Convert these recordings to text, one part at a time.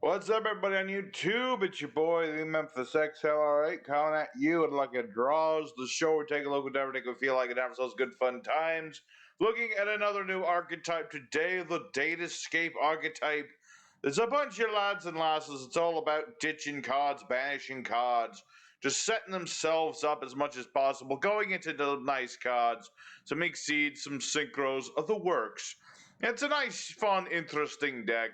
What's up, everybody on YouTube? It's your boy, the Memphis XL, alright? Calling at you and like it draws the show. We take a look at everything we feel like it have ourselves good fun times. Looking at another new archetype today, the Datascape Archtype. There's a bunch of lads and lasses. It's all about ditching cards, banishing cards, just setting themselves up as much as possible, going into the nice cards, some exceeds, some synchros, the works. It's a nice, fun, interesting deck.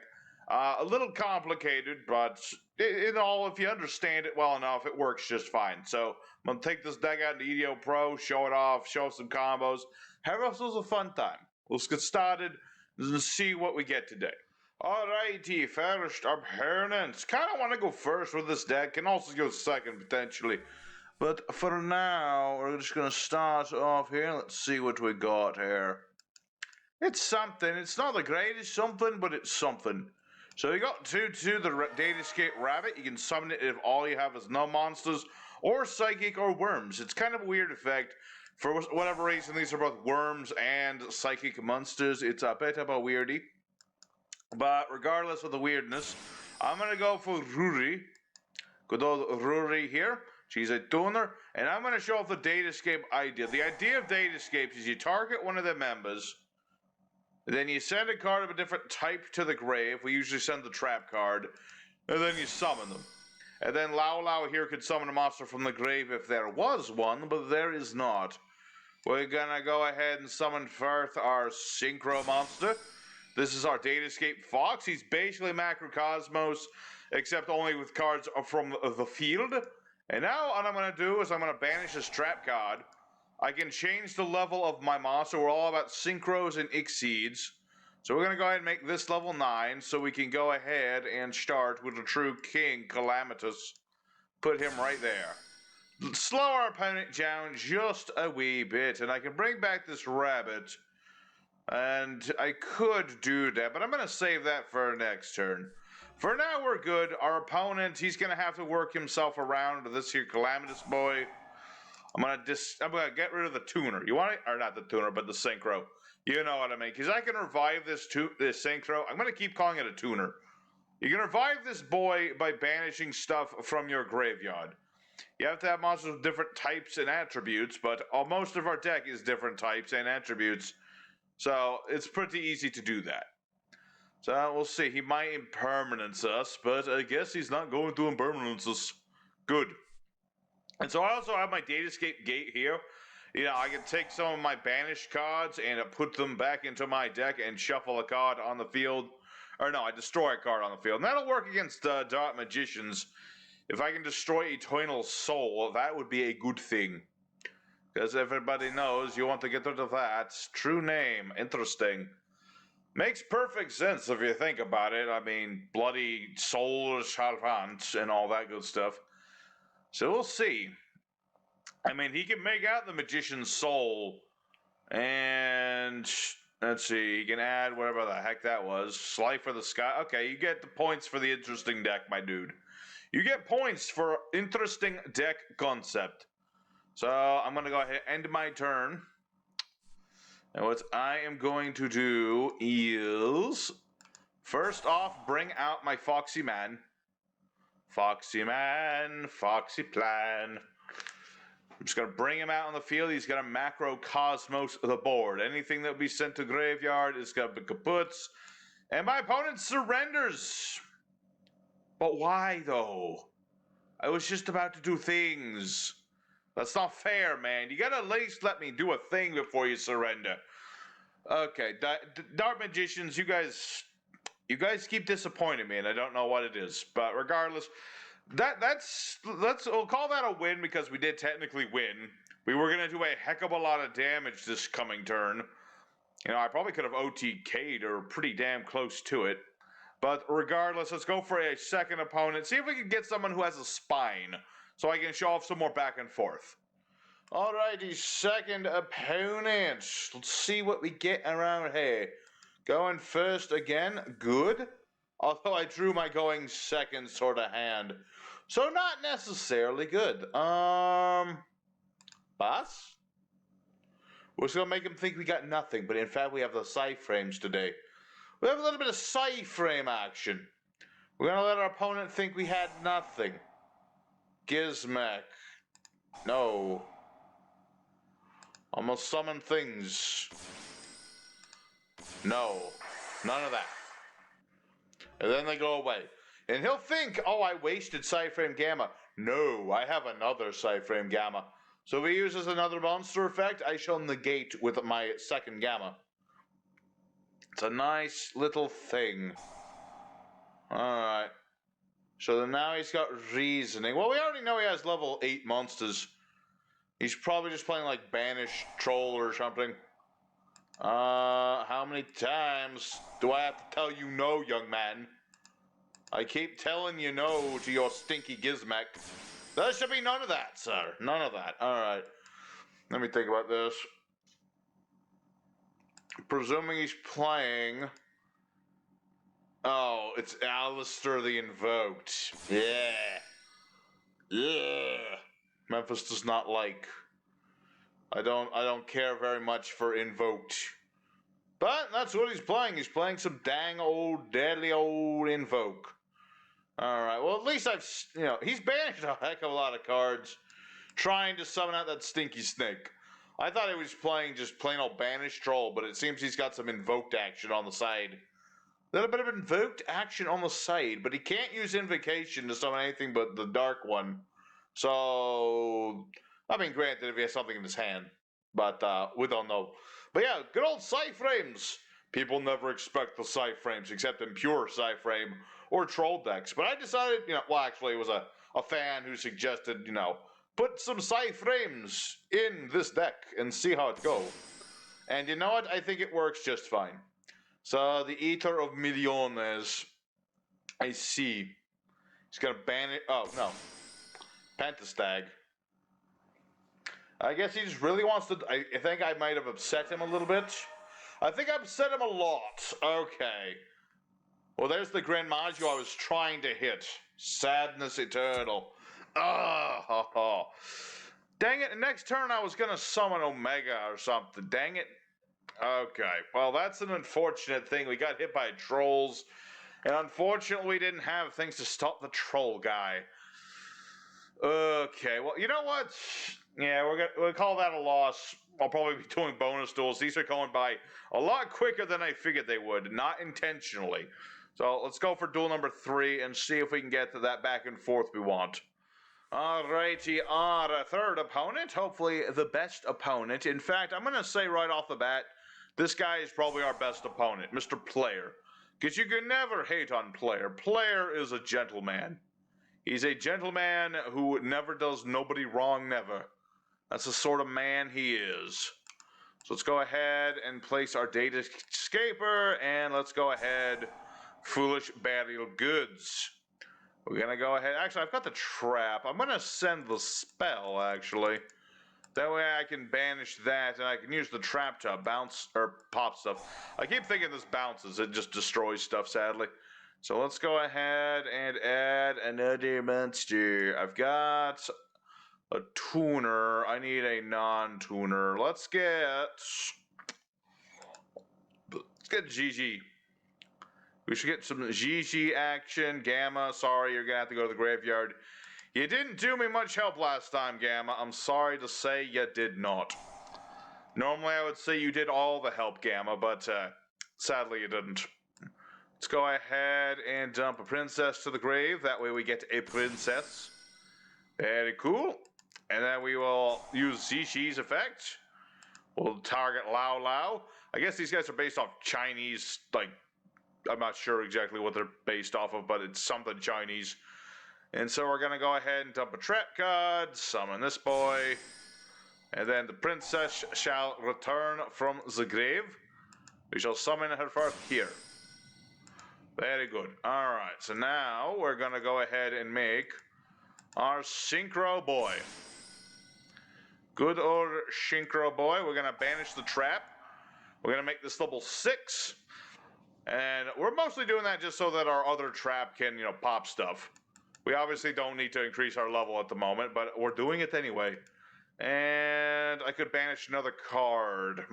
A little complicated, but in all, if you understand it well enough, it works just fine. So I'm going to take this deck out into EDO Pro, show it off, show some combos, have ourselves a fun time. Let's get started and see what we get today. Alrighty, first opponents. Kind of want to go first with this deck, can also go second potentially. But for now, we're just going to start off here. Let's see what we got here. It's something. It's not the greatest something, but it's something. So you got 2/2 the Datascape Rabbit. You can summon it if all you have is no monsters, or Psychic or Worms. It's kind of a weird effect. For whatever reason, these are both Worms and Psychic monsters. It's a bit of a weirdie. But regardless of the weirdness, I'm going to go for Ruri. Good old Ruri here. She's a tuner. And I'm going to show off the Datascape idea. The idea of Datascapes is you target one of the members, then you send a card of a different type to the grave. We usually send the trap card. And then you summon them. And then Lao here could summon a monster from the grave if there was one, but there is not. We're gonna go ahead and summon first our Synchro monster. This is our Datascape Fox. He's basically Macrocosmos, except only with cards from the field. And now what I'm gonna do is I'm gonna banish this trap card. I can change the level of my monster. We're all about synchros and exceeds. So we're going to go ahead and make this level 9 so we can go ahead and start with the true King, Calamitous. Put him right there. Slow our opponent down just a wee bit. And I can bring back this rabbit. And I could do that, but I'm going to save that for next turn. For now, we're good. Our opponent, he's going to have to work himself around to this here Calamitous boy. I'm gonna get rid of the tuner. You want it? Or not the tuner, but the synchro. You know what I mean. Because I can revive this synchro. I'm gonna keep calling it a tuner. You can revive this boy by banishing stuff from your graveyard. You have to have monsters with different types and attributes, but most of our deck is different types and attributes. So it's pretty easy to do that. So we'll see. He might impermanence us, but I guess he's not going to impermanence us. Good. And so I also have my Datascape Gate here. You know, I can take some of my banished cards and put them back into my deck and shuffle a card on the field. Or no, I destroy a card on the field. And that'll work against Dark Magicians. If I can destroy Eternal Soul, that would be a good thing. Because everybody knows you want to get rid of that. True name. Interesting. Makes perfect sense if you think about it. I mean, bloody soul servant and all that good stuff. So we'll see. I mean, he can make out the Magician's Soul. And let's see, he can add whatever the heck that was. Slice for the Sky. Okay, you get the points for the interesting deck, my dude. You get points for interesting deck concept. So I'm going to go ahead and end my turn. And what I am going to do is, first off, bring out my Foxy Man. Foxy Man, Foxy Plan. I'm just going to bring him out on the field. He's going to Macrocosmos the board. Anything that will be sent to graveyard is going to be kaputs. And my opponent surrenders. But why, though? I was just about to do things. That's not fair, man. You got to at least let me do a thing before you surrender. Okay, Dark Magicians, you guys keep disappointing me, and I don't know what it is. But regardless, we'll call that a win because we did technically win. We were gonna do a heck of a lot of damage this coming turn. You know, I probably could have OTK'd or pretty damn close to it. But regardless, let's go for a second opponent. See if we can get someone who has a spine, so I can show off some more back and forth. Alrighty, second opponent. Let's see what we get around here. Going first again, good. Although I drew my going second sort of hand. So not necessarily good. Boss? We're just going to make him think we got nothing, but in fact we have the Psy-Frames today. We have a little bit of Psy-Frame action. We're gonna let our opponent think we had nothing. Gizmek. No. Almost summon things. No. None of that. And then they go away. And he'll think, oh, I wasted Psy-Frame Gamma. No, I have another Psy-Frame Gamma. So if he uses another monster effect, I shall negate with my second Gamma. It's a nice little thing. Alright. So then now he's got reasoning. Well, we already know he has level 8 monsters. He's probably just playing like Banish, Troll, or something. How many times do I have to tell you no, young man? I keep telling you no to your stinky Gizmek. There should be none of that, sir. None of that. Alright. Let me think about this. Presuming he's playing... Oh, it's Alistair the Invoked. Yeah. Yeah. Memphis does not like. I don't care very much for Invoked. But that's what he's playing. He's playing some dang old, deadly old Invoke. Alright, well at least he's banished a heck of a lot of cards trying to summon out that stinky snake. I thought he was playing just plain old Banish Troll, but it seems he's got some Invoked action on the side. A little bit of Invoked action on the side, but he can't use Invocation to summon anything but the Dark One. So, I mean, granted, if he has something in his hand, but we don't know. But yeah, good old Psy-Frames. People never expect the Psy-Frames, except in pure Psy-Frame or Troll decks. But I decided, well, actually, it was a fan who suggested, put some Psy-Frames in this deck and see how it goes. And you know what? I think it works just fine. So, the Eater of Millones, I see. He's gonna ban it. Oh, no. Pentastag. I guess he just really wants to. I think I might have upset him a little bit. I think I upset him a lot. Okay. Well, there's the Gren Maju I was trying to hit. Sadness Eternal. Oh. Dang it. Next turn I was gonna summon Omega or something. Dang it. Okay. Well, that's an unfortunate thing. We got hit by trolls. And unfortunately, we didn't have things to stop the troll guy. Okay, well, you know what? Yeah, we'll call that a loss. I'll probably be doing bonus duels. These are going by a lot quicker than I figured they would, not intentionally. So let's go for duel number 3 and see if we can get to that back and forth we want. Alrighty, our third opponent, hopefully the best opponent. In fact, I'm going to say right off the bat, this guy is probably our best opponent, Mr. Player. Because you can never hate on Player. Player is a gentleman. He's a gentleman who never does nobody wrong, never. That's the sort of man he is. So let's go ahead and place our Datascaper, and let's go ahead, Foolish Burial Goods. We're going to go ahead. Actually, I've got the trap. I'm going to send the spell, actually. That way I can banish that, and I can use the trap to bounce, or pop stuff. I keep thinking this bounces. It just destroys stuff, sadly. So let's go ahead and add another monster. I've got a tuner. I need a non-tuner. Let's get GG. We should get some GG action. Gamma, sorry, you're going to have to go to the graveyard. You didn't do me much help last time, Gamma. I'm sorry to say you did not. Normally I would say you did all the help, Gamma, but sadly you didn't. Let's go ahead and dump a princess to the grave. That way we get a princess. Very cool. And then we will use Xishi's effect. We'll target Lao Lao. I guess these guys are based off Chinese, like, I'm not sure exactly what they're based off of, but it's something Chinese. And so we're going to go ahead and dump a trap card, summon this boy, and then the princess shall return from the grave. We shall summon her first here. Very good. Alright, so now we're going to go ahead and make our Synchro boy. Good old Synchro boy. We're going to banish the trap. We're going to make this level 6. And we're mostly doing that just so that our other trap can, pop stuff. We obviously don't need to increase our level at the moment, but we're doing it anyway. And I could banish another card.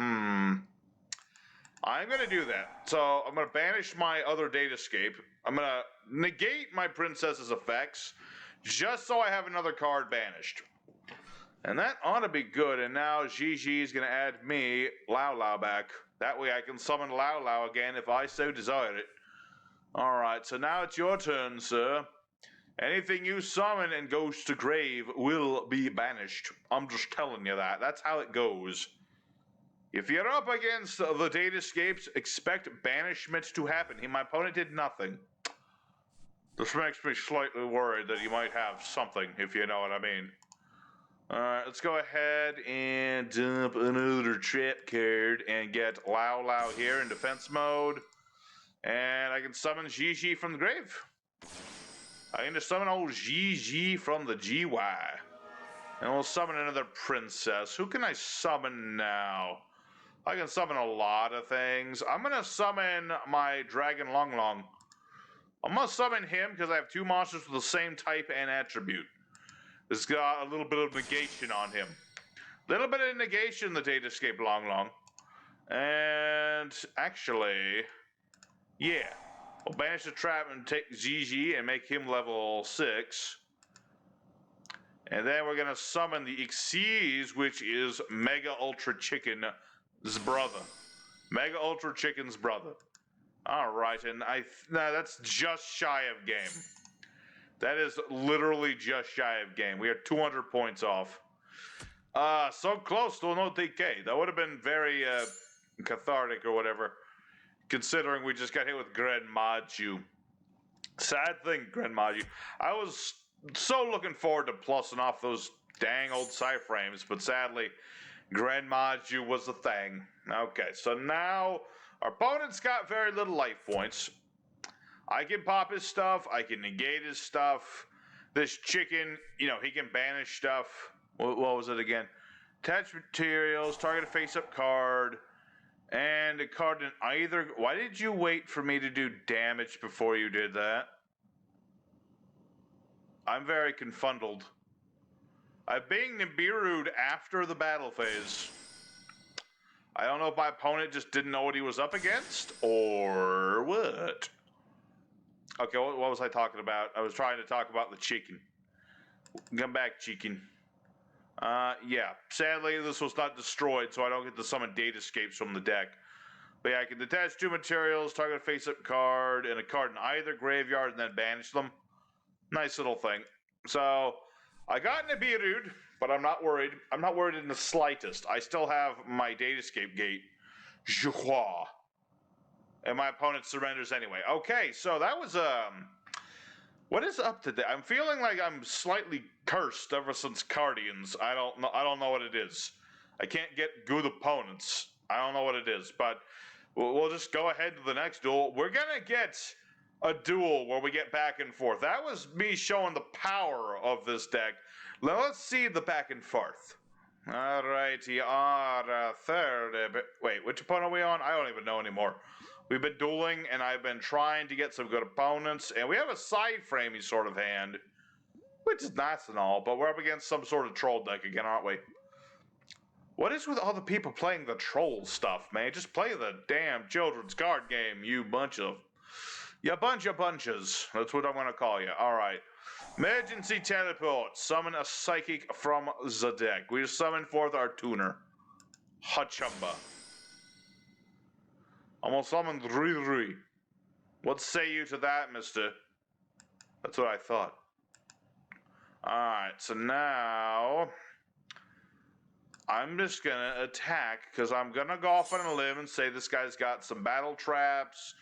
I'm going to do that. So I'm going to banish my other Datascape. I'm going to negate my princess's effects just so I have another card banished. And that ought to be good. And now Gigi is going to add me, Lao Lao, back. That way I can summon Lao Lao again if I so desire it. Alright, so now it's your turn, sir. Anything you summon and goes to grave will be banished. I'm just telling you that. That's how it goes. If you're up against the Datascapes, expect banishment to happen. My opponent did nothing. This makes me slightly worried that he might have something, if you know what I mean. Alright, let's go ahead and dump another trap card and get Lao Lao here in defense mode. And I can summon Gigi from the grave. I can just summon old Gigi from the GY. And we'll summon another princess. Who can I summon now? I can summon a lot of things. I'm going to summon my Dragon Long Long. I'm going to summon him because I have two monsters with the same type and attribute. It's got a little bit of negation on him. Little bit of negation in the Datascape Long Long. And actually, yeah. We'll banish the trap and take Gigi and make him level 6. And then we're going to summon the Xyz, which is Mega Ultra Chicken's brother. Mega Ultra Chicken's brother. Alright, and that's just shy of game. That is literally just shy of game. We are 200 points off. So close to no DK. That would have been very cathartic or whatever. Considering we just got hit with Gren Maju. Sad thing, Gren Maju. I was so looking forward to plussing off those dang old Psy-Frames, but sadly, Gren Maju was the thing. Okay, so now our opponent's got very little life points. I can pop his stuff. I can negate his stuff. This chicken, you know, he can banish stuff. What was it again? Attach materials, target a face-up card. And a card in either... Why did you wait for me to do damage before you did that? I'm very confuddled. I'm being Nibiru'd after the battle phase. I don't know if my opponent just didn't know what he was up against, or what. Okay, what was I talking about? I was trying to talk about the chicken. Come back, chicken. Yeah. Sadly, this was not destroyed, so I don't get to summon Datascapes from the deck. But yeah, I can detach two materials, target a face-up card, and a card in either graveyard, and then banish them. Nice little thing. So, I got Nibiru'd, but I'm not worried. I'm not worried in the slightest. I still have my Datascape gate. Je crois. And my opponent surrenders anyway. Okay, so that was, what is up today? I'm feeling like I'm slightly cursed ever since Cardians. I don't know what it is. I can't get good opponents. I don't know what it is, but we'll just go ahead to the next duel. We're gonna get a duel where we get back and forth. That was me showing the power of this deck. Now let's see the back and forth. Alrighty, our third. Wait, which opponent are we on? I don't even know anymore. We've been dueling, and I've been trying to get some good opponents, and we have a Psy-Frame sort of hand, which is nice and all, but we're up against some sort of troll deck again, aren't we? What is with all the people playing the troll stuff, man? Just play the damn children's card game, you bunch of... You bunch of bunches. That's what I'm going to call you. All right. Emergency teleport. Summon a psychic from the deck. We summon forth our tuner. Hachumba. I'm gonna summon Riri. What say you to that, mister? That's what I thought. Alright, so now... I'm just gonna attack, because I'm gonna go off on a limb and say this guy's got some battle traps.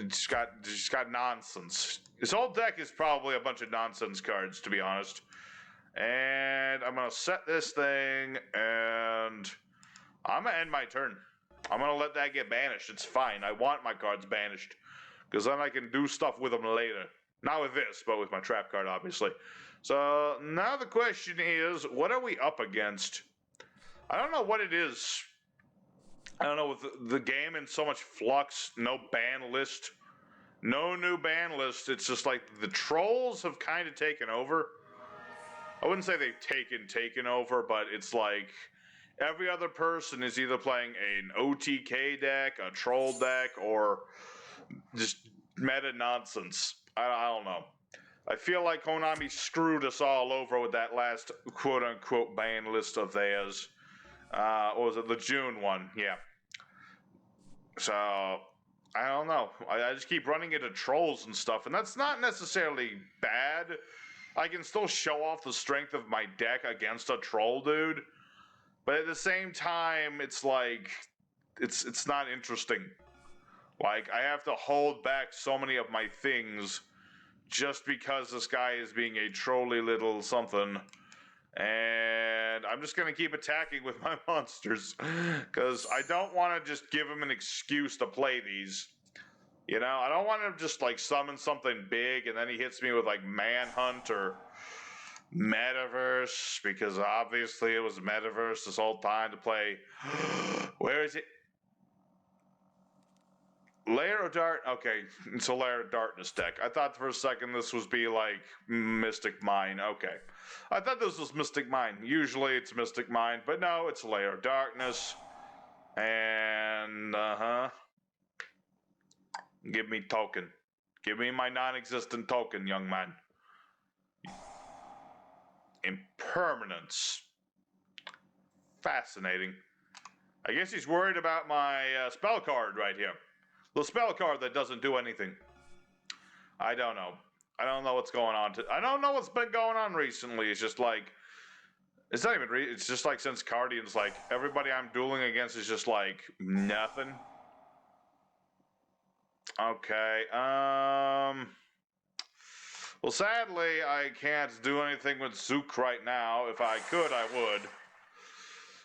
Just got nonsense. His whole deck is probably a bunch of nonsense cards, to be honest. And I'm gonna set this thing, and... I'm gonna end my turn. I'm going to let that get banished. It's fine. I want my cards banished. Because then I can do stuff with them later. Not with this, but with my trap card, obviously. So, now the question is, what are we up against? I don't know what it is. I don't know, with the game in so much flux, no ban list. No new ban list. It's just like the trolls have kind of taken over. I wouldn't say they've taken over, but it's like... Every other person is either playing an OTK deck, a troll deck, or just meta nonsense. I don't know. I feel like Konami screwed us all over with that last quote-unquote ban list of theirs. What was it? The June one, yeah. So, I don't know. I just keep running into trolls and stuff, and that's not necessarily bad. I can still show off the strength of my deck against a troll dude, but at the same time, it's like, it's not interesting. Like, I have to hold back so many of my things just because this guy is being a trolly little something. And I'm just going to keep attacking with my monsters because I don't want to just give him an excuse to play these. You know, I don't want to just like summon something big and then he hits me with like Manhunt or Metaverse, because obviously it was Metaverse this whole time to play. Where is it? Lair of Dart. Okay, it's a Lair of Darkness deck. I thought for a second this was be like Mystic Mine. Okay, I thought this was Mystic Mine. Usually it's Mystic Mine, but no, it's Lair of Darkness. And give me token. Give me my non-existent token, young man. Impermanence. Fascinating. I guess he's worried about my spell card right here. The spell card that doesn't do anything. I don't know. I don't know what's going on. I don't know what's been going on recently. It's just like, it's not even. It's just like since Guardians, like everybody I'm dueling against is just like nothing. Okay. Well, sadly, I can't do anything with Zook right now. If I could, I would.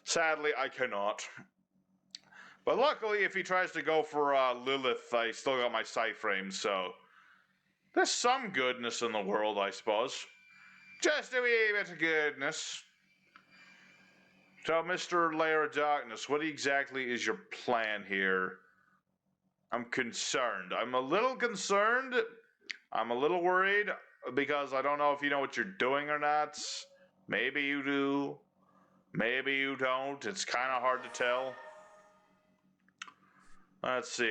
Sadly, I cannot. But luckily, if he tries to go for Lilith, I still got my Psy-Frame, so there's some goodness in the world, I suppose. Just a wee bit of goodness. So, Mr. Lair of Darkness, what exactly is your plan here? I'm concerned. I'm a little concerned. I'm a little worried because I don't know if you know what you're doing or not. Maybe you do. Maybe you don't. It's kind of hard to tell. Let's see.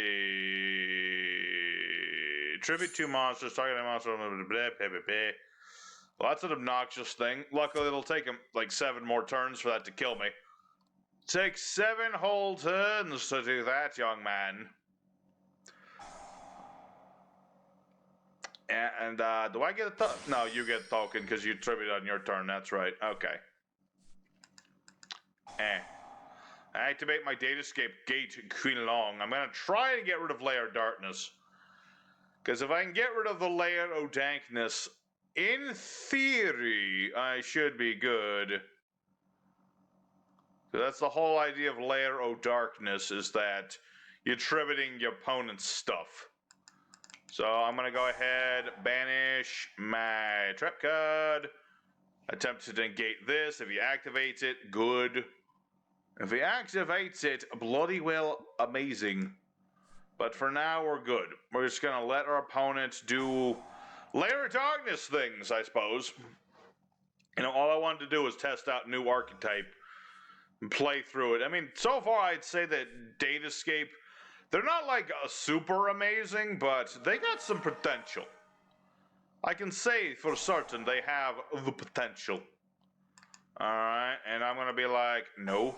Tribute to monsters, targeting monsters. Well, that's an obnoxious thing. Luckily, it'll take him like 7 more turns for that to kill me. Take 7 whole turns to do that, young man. And do I get a token? No, you get a token because you tribute on your turn. That's right. Okay. I activate my Datascape Gate Queen Long. I'm going to try and get rid of Lair of Darkness. Because if I can get rid of the Lair of Dankness, in theory, I should be good. So that's the whole idea of Lair of Darkness, is that you're tributing your opponent's stuff. So I'm going to go ahead, banish my trap card. Attempt to negate this. If he activates it, good. If he activates it, bloody well amazing. But for now, we're good. We're just going to let our opponents do Lair of Darkness things, I suppose. You know, all I wanted to do was test out new archetype and play through it. I mean, so far I'd say that Datascape, they're not like a super amazing, but they got some potential. I can say for certain they have the potential. Alright, and I'm going to be like, no.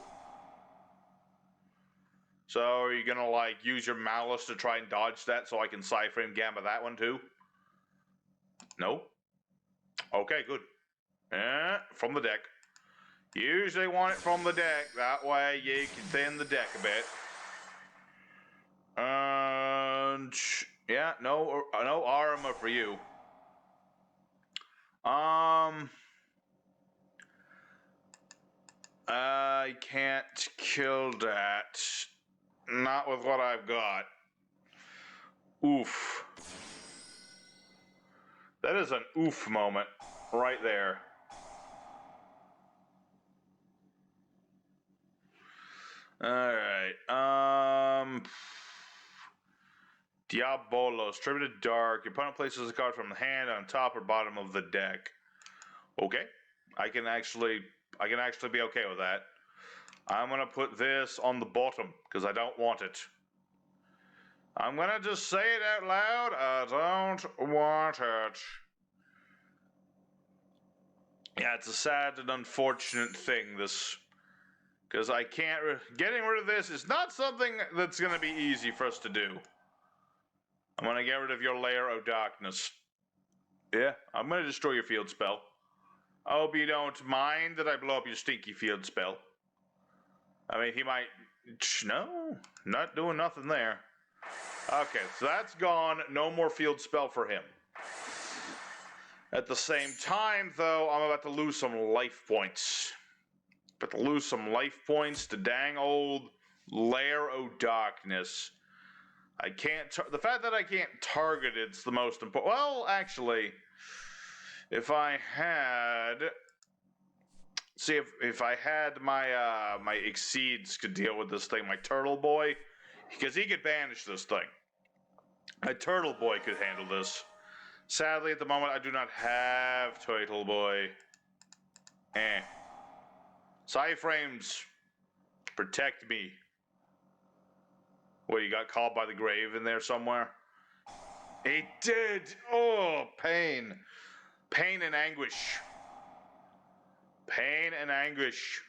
So are you going to like use your Malice to try and dodge that so I can Psy-Frame Gamma that one too? No? Okay, good. From the deck. Usually want it from the deck. That way you can thin the deck a bit. And yeah, no armor for you. I can't kill that. Not with what I've got. Oof. That is an oof moment right there. Alright, Diabolos, Tributed Dark. Your opponent places a card from the hand on top or bottom of the deck. Okay. I can actually be okay with that. I'm gonna put this on the bottom, because I don't want it. I'm gonna just say it out loud, I don't want it. Yeah, it's a sad and unfortunate thing, this. Because I can't... Getting rid of this is not something that's gonna be easy for us to do. I'm gonna get rid of your Lair of Darkness. Yeah, I'm gonna destroy your field spell. I hope you don't mind that I blow up your stinky field spell. I mean, he might... No, not doing nothing there. Okay, so that's gone. No more field spell for him. At the same time, though, I'm about to lose some life points. But to lose some life points to dang old Lair o' Darkness. I can't... The fact that I can't target it's the most important... Well, actually, if I had... See, if I had my my Exceeds could deal with this thing, my Turtle Boy, because he could banish this thing. My Turtle Boy could handle this. Sadly, at the moment, I do not have Turtle Boy. Psy-Frames, protect me. What, you got called by the grave in there somewhere? He did! Oh, pain. Pain and anguish. Pain and anguish.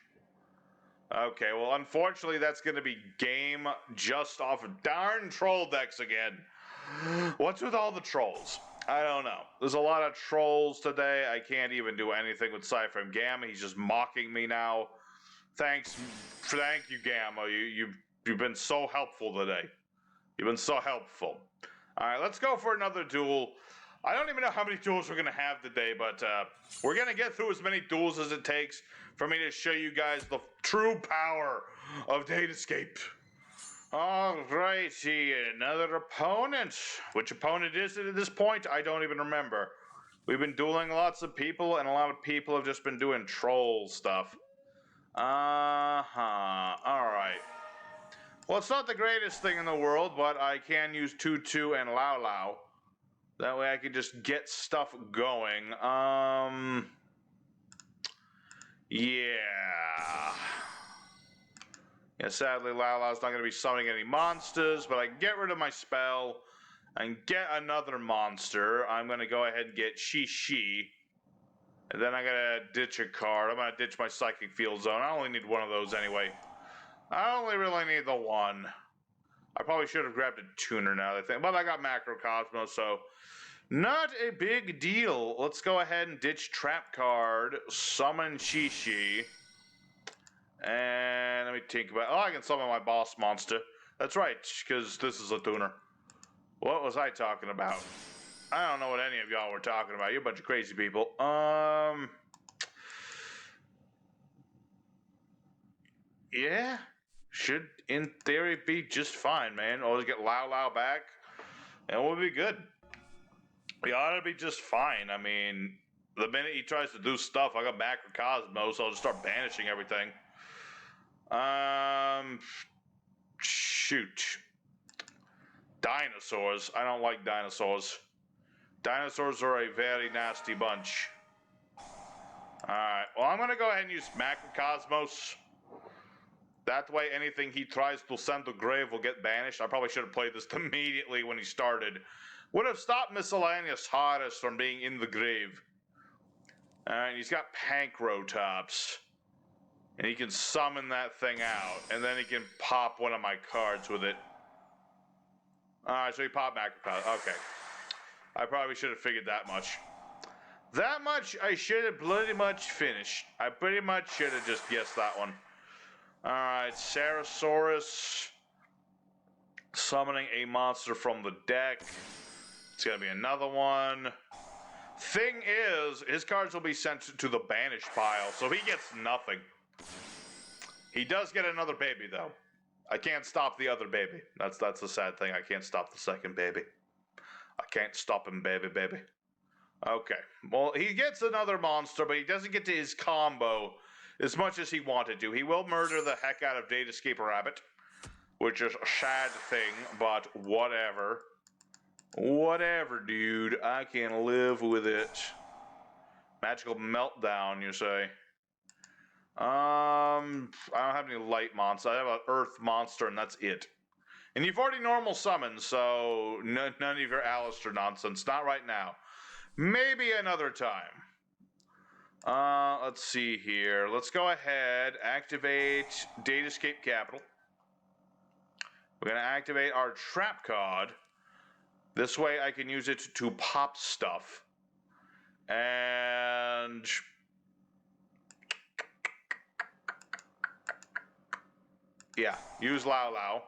Okay, well, unfortunately, that's going to be game just off of darn troll decks again. What's with all the trolls? I don't know. There's a lot of trolls today. I can't even do anything with Psy-Frame Gamma. He's just mocking me now. Thank you, Gamma. You've been so helpful today. You've been so helpful. All right, let's go for another duel. I don't even know how many duels we're going to have today, but we're going to get through as many duels as it takes for me to show you guys the true power of Datascape. Alrighty, another opponent. Which opponent is it at this point? I don't even remember. We've been dueling lots of people, and a lot of people have just been doing troll stuff. Alright. Well, it's not the greatest thing in the world, but I can use Tutu and Lao Lao. That way I can just get stuff going. Yeah. Yeah, sadly, Lao Lao's not going to be summoning any monsters, but I can get rid of my spell and get another monster. I'm going to go ahead and get Shi. And then I'm going to ditch a card. I'm going to ditch my Psychic Field Zone. I only need one of those anyway. I only really need the one. I probably should have grabbed a tuner now that I think. But I got Macrocosmos, so not a big deal. Let's go ahead and ditch Trap card, summon Shi. And let me think about... Oh, I can summon my boss monster. That's right, because this is a tuner. What was I talking about? I don't know what any of y'all were talking about. You're a bunch of crazy people. Yeah. Should, in theory, be just fine, man. Always get Lao Lao back, and we'll be good. We ought to be just fine. I mean, the minute he tries to do stuff, I got Macrocosmos, so I'll just start banishing everything. Shoot. Dinosaurs. I don't like dinosaurs. Dinosaurs are a very nasty bunch. Alright, well, I'm going to go ahead and use Macrocosmos. That way, anything he tries to send to grave will get banished. I probably should have played this immediately when he started. Would have stopped Miscellaneous Horus from being in the grave. Alright, he's got Pancrotops. And he can summon that thing out. And then he can pop one of my cards with it. Alright, so he popped Macrocosmos. Okay. I probably should have figured that much. That much I should have pretty much finished. I pretty much should have just guessed that one. Alright, Sarasaurus. Summoning a monster from the deck. It's gonna be another one. Thing is, his cards will be sent to the banish pile, so he gets nothing. He does get another baby, though. I can't stop the other baby. That's the sad thing. I can't stop the second baby. I can't stop him, baby. Okay. Well, he gets another monster, but he doesn't get to his combo as much as he wanted to. He will murder the heck out of Datascape Rabbit, which is a sad thing, but whatever. Whatever, dude. I can live with it. Magical Meltdown, you say? I don't have any light monsters. I have an earth monster, and that's it. And you've already normal summoned, so none of your Alistair nonsense. Not right now. Maybe another time. Let's see here. Let's go ahead, activate Datascape Capital. We're going to activate our trap card. This way I can use it to pop stuff. And yeah, use Lao Lao.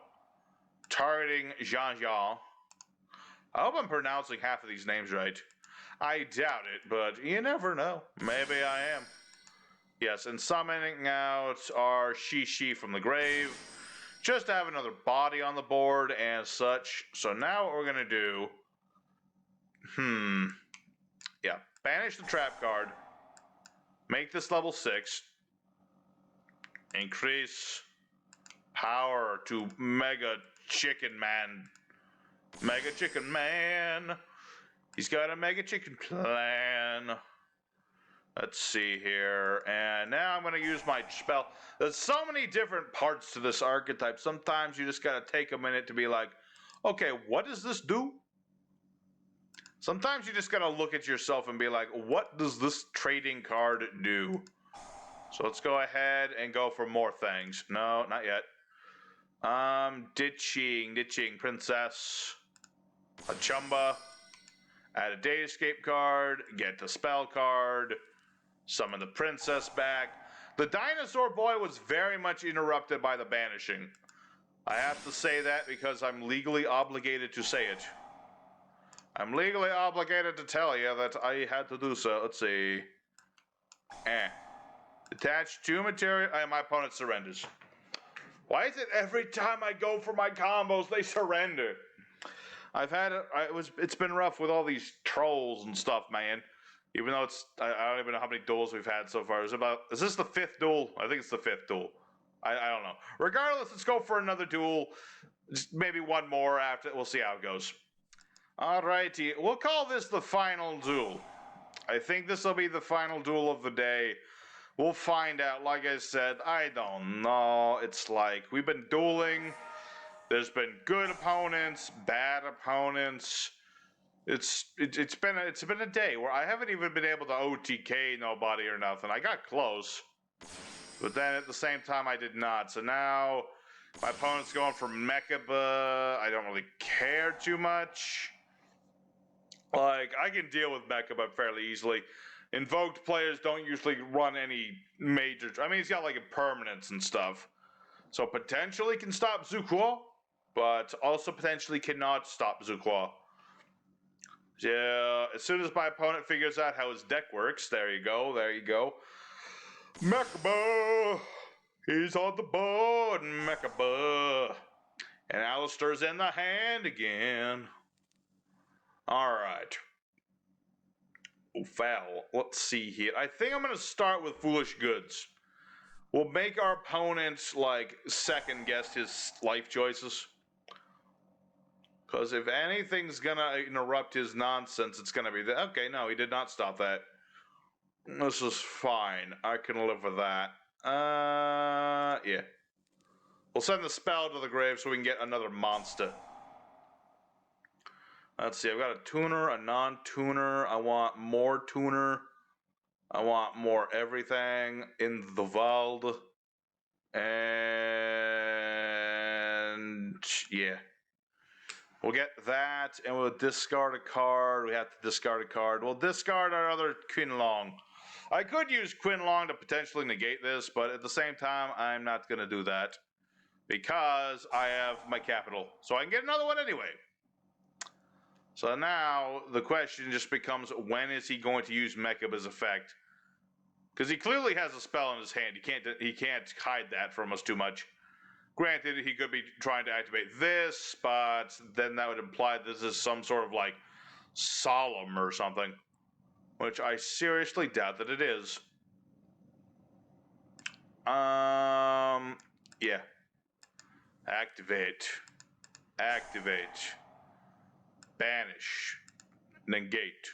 Targeting Jean Jean. I hope I'm pronouncing half of these names right. I doubt it, but you never know. Maybe I am. Yes, and summoning out our Shi from the grave. Just to have another body on the board and such. So now what we're going to do... Yeah, banish the trap card. Make this level 6. Increase power to Mega Chicken Man. Mega Chicken Man. He's got a Mega Chicken plan. Let's see here. And now I'm going to use my spell. There's so many different parts to this archetype. Sometimes you just got to take a minute to be like, okay, what does this do? Sometimes you just got to look at yourself and be like, what does this trading card do? So let's go ahead and go for more things. No, not yet. Ditching Princess. A Chumba. Add a Datascape card. Get the spell card. Summon the Princess back. The Dinosaur Boy was very much interrupted by the banishing. I have to say that because I'm legally obligated to say it. I'm legally obligated to tell you that I had to do so. Let's see. Attach 2 material. My opponent surrenders. Why is it every time I go for my combos, they surrender? It's been rough with all these trolls and stuff, man. Even though I don't even know how many duels we've had so far. Is this the 5th duel? I think it's the 5th duel. I don't know. Regardless, let's go for another duel. Just maybe one more after. We'll see how it goes. Alrighty, we'll call this the final duel. I think this will be the final duel of the day. We'll find out. Like I said, I don't know. It's like we've been dueling. There's been good opponents, bad opponents. It's been a day where I haven't even been able to OTK nobody or nothing. I got close, but then at the same time I did not. So now my opponent's going for Mechaba. I don't really care too much. Like, I can deal with Mechaba fairly easily. Invoked players don't usually run any major... I mean, he's got, like, impermanence and stuff. So potentially can stop Zuko, but also potentially cannot stop Zuko. Yeah, as soon as my opponent figures out how his deck works, there you go. Mechaba! He's on the board, Mechaba! And Alistair's in the hand again. Alright. Oh, foul. Let's see here. I think I'm going to start with Foolish Goods. We'll make our opponent, like, second guess his life choices. Because if anything's going to interrupt his nonsense, it's going to be that. Okay, no, he did not stop that. This is fine. I can live with that. Yeah. We'll send the spell to the grave so we can get another monster. Let's see, I've got a tuner, a non-tuner. I want more tuner. I want more everything in the world. And yeah. We'll get that, and we'll discard a card. We have to discard a card. We'll discard our other Quinlong. I could use Quinlong to potentially negate this, but at the same time, I'm not going to do that. Because I have my capital. So I can get another one anyway. So now the question just becomes, when is he going to use Mechaba's effect? Because he clearly has a spell in his hand. He can't hide that from us too much. Granted, he could be trying to activate this, but then that would imply this is some sort of like solemn or something, which I seriously doubt that it is. Yeah. Activate. Banish. Negate.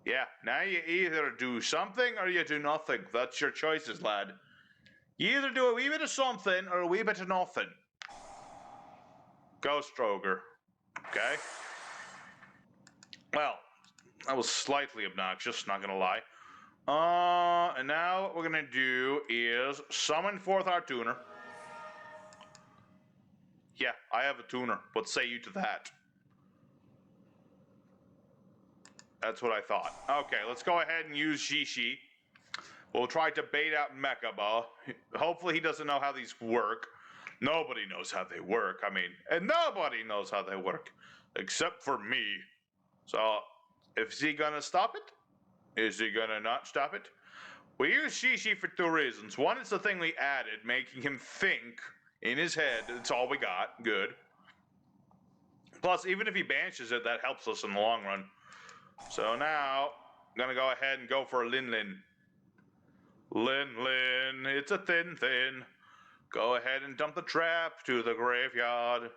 Yeah, now you either do something or you do nothing. That's your choices, lad. You either do a wee bit of something or a wee bit of nothing. Ghost Roger. Okay? Well, that was slightly obnoxious, not gonna lie. And now what we're gonna do is summon forth our tuner. Yeah, I have a tuner. What say you to that? That's what I thought. Okay, let's go ahead and use Shishi. We'll try to bait out Mechaba. Hopefully he doesn't know how these work. Nobody knows how they work. I mean, and nobody knows how they work. Except for me. So, is he gonna stop it? Is he gonna not stop it? We use Shishi for two reasons. One, it's the thing we added, making him think in his head. It's all we got. Good. Plus, even if he banishes it, that helps us in the long run. So now, I'm gonna go ahead and go for Lin Lin. Lin Lin, it's a thin. Go ahead and dump the trap to the graveyard.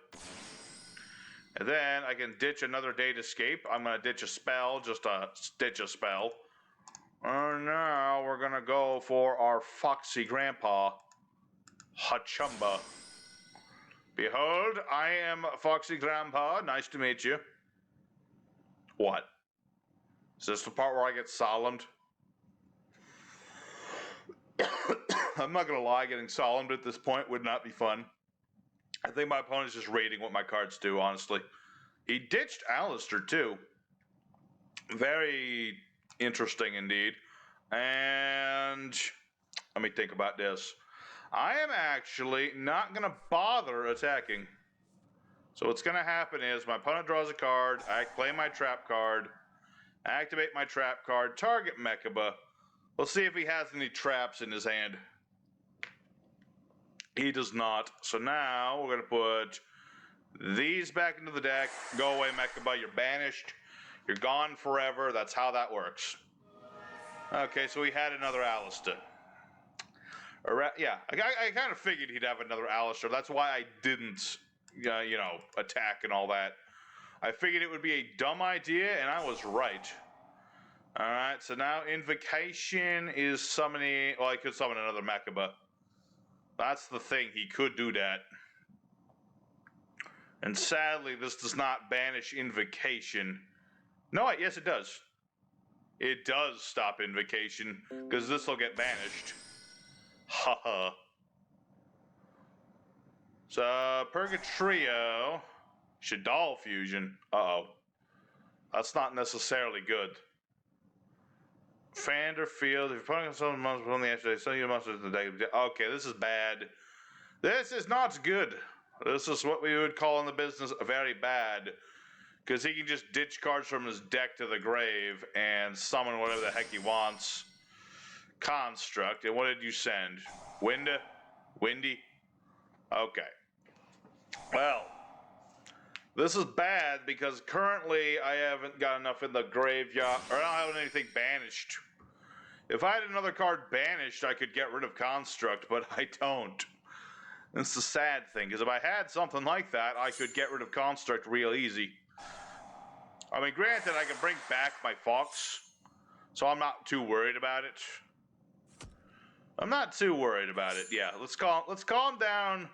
And then I can ditch another Datascape. I'm gonna ditch a spell, just to ditch a spell. And now we're gonna go for our Foxy Grandpa, Hachumba. Behold, I am Foxy Grandpa. Nice to meet you. What? Is this the part where I get solemned? I'm not gonna lie, getting solemned at this point would not be fun. I think my opponent's just rating what my cards do, honestly. He ditched Alistair, too. Very interesting indeed. And let me think about this. I am actually not gonna bother attacking. So what's gonna happen is my opponent draws a card, I play my trap card, activate my trap card, target Mechaba. Let's see if he has any traps in his hand. He does not. So now we're gonna put these back into the deck. Go away, Mechaba. You're banished. You're gone forever. That's how that works. Okay, so we had another Alistair. Yeah, I kind of figured he'd have another Alistair. That's why I didn't, attack and all that. I figured it would be a dumb idea, and I was right. Alright, so now Invocation is summoning... Well, I could summon another Mechaba. That's the thing. He could do that. And sadly, this does not banish Invocation. No, yes, it does. It does stop Invocation, because this will get banished. Haha. So, Purgatrio... Shaddoll Fusion. Uh-oh. That's not necessarily good. Vanderfield, if you're putting some monsters on the edge, so you monsters in the deck. Okay, this is bad. This is not good. This is what we would call in the business very bad. Because he can just ditch cards from his deck to the grave and summon whatever the heck he wants. Construct. And what did you send? Windy? Okay. Well, this is bad because currently I haven't got enough in the graveyard, or I don't have anything banished. If I had another card banished, I could get rid of Construct, but I don't. That's the sad thing, because if I had something like that, I could get rid of Construct real easy. I mean, granted, I can bring back my Fox, so I'm not too worried about it. I'm not too worried about it. Yeah, let's calm down,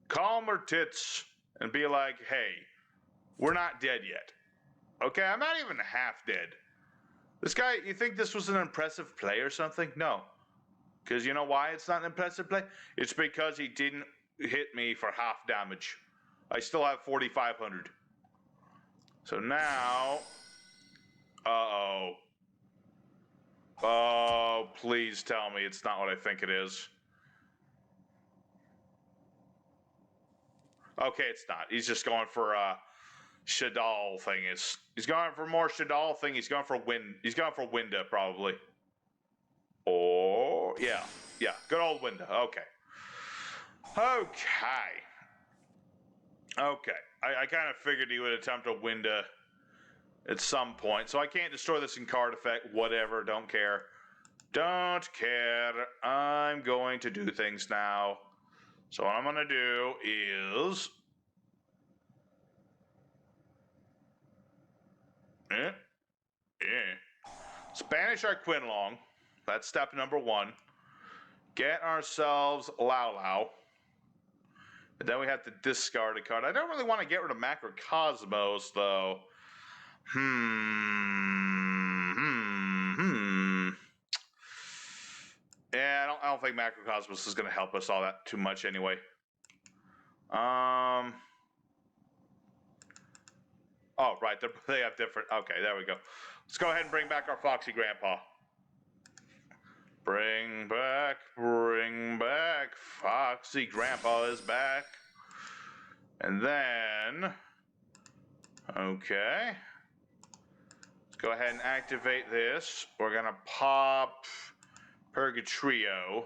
calm our tits, and be like, hey, we're not dead yet. Okay, I'm not even half dead. This guy, you think this was an impressive play or something? No. Because you know why it's not an impressive play? It's because he didn't hit me for half damage. I still have 4,500. So now... Uh-oh. Oh, please tell me it's not what I think it is. Okay, it's not. He's just going for Shaddoll thing. He's going for more Shaddoll thing. He's going for Winda probably. Or yeah, good old Winda. Okay. I kind of figured he would attempt a Winda at some point. So I can't destroy this in card effect. Whatever. Don't care. Don't care. I'm going to do things now. So what I'm going to do is... Let's banish our Quinlong. That's step number 1. Get ourselves Lao. And then we have to discard a card. I don't really want to get rid of Macrocosmos, though. Yeah, I don't think Macrocosmos is going to help us all that too much anyway. Oh, right. They have different. Okay, there we go. Let's go ahead and bring back our Foxy Grandpa. Bring back. Foxy Grandpa is back. And then, okay. Let's go ahead and activate this. We're going to pop Purgatrio.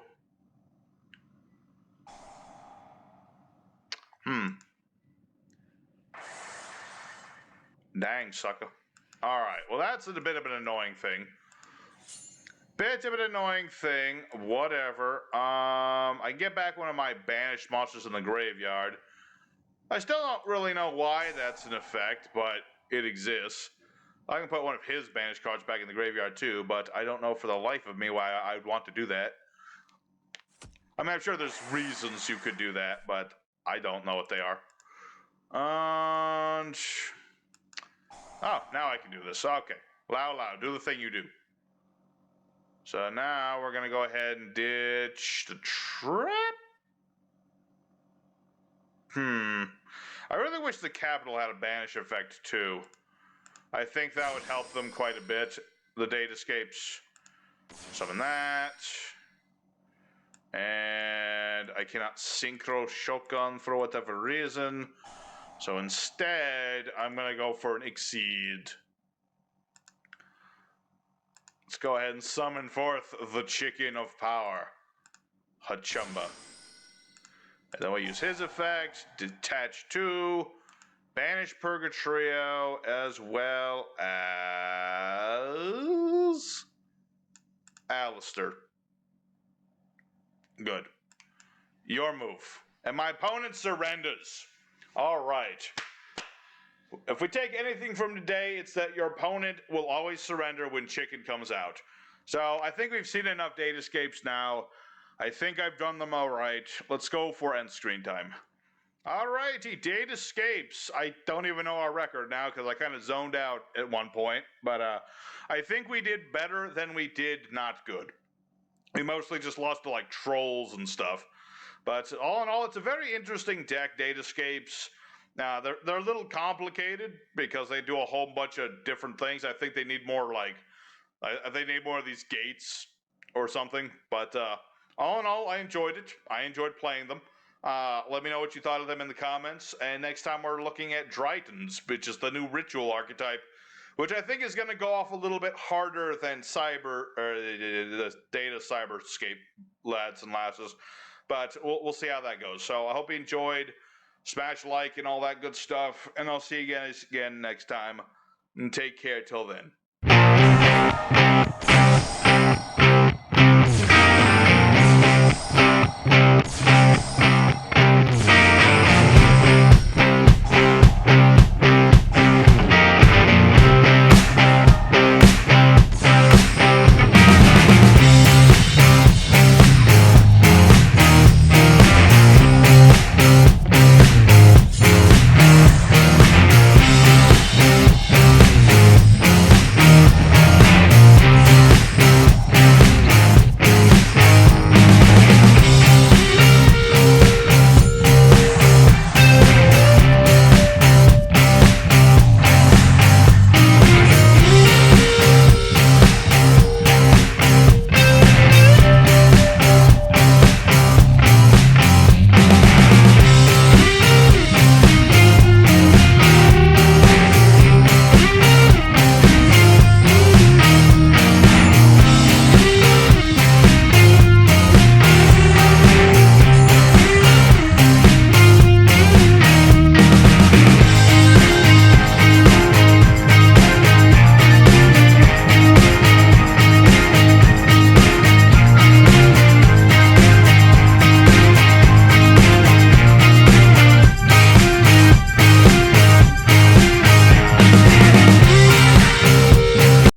Dang, sucker. Alright, well that's a bit of an annoying thing. Whatever. I can get back one of my banished monsters in the graveyard. I still don't really know why that's an effect, but it exists. I can put one of his banished cards back in the graveyard too, but I don't know for the life of me why I would want to do that. I mean, I'm sure there's reasons you could do that, but I don't know what they are. And... oh, now I can do this. Okay. Lao, do the thing you do. So now we're going to go ahead and ditch the trap. I really wish the capital had a banish effect too. I think that would help them quite a bit. The Datascapes. Summon that. And I cannot synchro Shogun for whatever reason. So instead, I'm going to go for an Exceed. Let's go ahead and summon forth the Chicken of Power. Hachumba. And then we'll use his effect, detach 2, banish Purgatrio, as well as Alistair. Good. Your move. And my opponent surrenders. All right. If we take anything from today, it's that your opponent will always surrender when Chicken comes out. So I think we've seen enough Datascapes now. I think I've done them all right. Let's go for end screen time. All righty, Datascapes. I don't even know our record now because I kind of zoned out at one point. But I think we did better than we did not good. We mostly just lost to like trolls and stuff. But all in all, it's a very interesting deck, Datascapes. Now, they're a little complicated because they do a whole bunch of different things. I think they need more they need more of these gates or something. But all in all, I enjoyed it. I enjoyed playing them. Let me know what you thought of them in the comments. And next time we're looking at Drytons, which is the new ritual archetype, which I think is going to go off a little bit harder than the Data Cyberscape lads and lasses. But we'll see how that goes. So I hope you enjoyed. Smash like and all that good stuff. And I'll see you guys again next time. And take care till then.